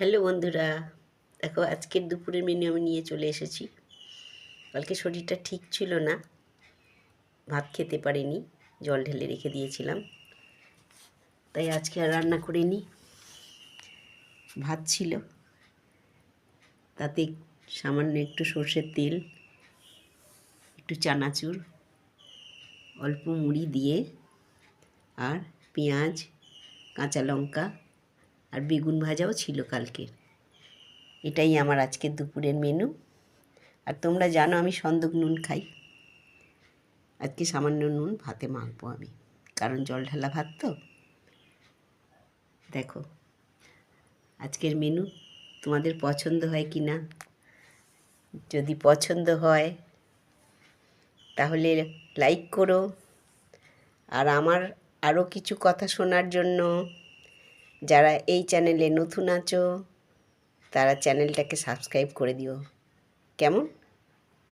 Hello বন্ধুরা, দেখো আজকের দুপুরের মেনু আমি নিয়ে চলে এসেছি। কালকে শরীরটা ঠিক ছিল না, ভাত খেতে পারিনি, জল ঢেলে রেখে দিয়েছিলাম, তাই আজকে আর রান্না করিনি। ভাত ছিল, তাতে সামান্য একটু সর্ষের তেল, একটু চানাচুর, অল্প মুড়ি দিয়ে আর পেঁয়াজ, কাঁচা লঙ্কা আর বেগুন ভাজাও ছিল কালকে। এটাই আমার আজকের দুপুরের মেনু। আর তোমরা জানো আমি সন্দক নুন খাই। আজকে সামান্য নুন ভাতে মাখবো আমি, কারণ জল ঢালা ভাত তো। দেখো আজকের মেনু তোমাদের পছন্দ হয় কি না। যদি পছন্দ হয় তাহলে লাইক করো, আর আমার আরও কিছু কথা শোনার জন্য যারা এই চ্যানেলে নতুন আছো তারা চ্যানেলটাকে সাবস্ক্রাইব করে দিও, কেমন?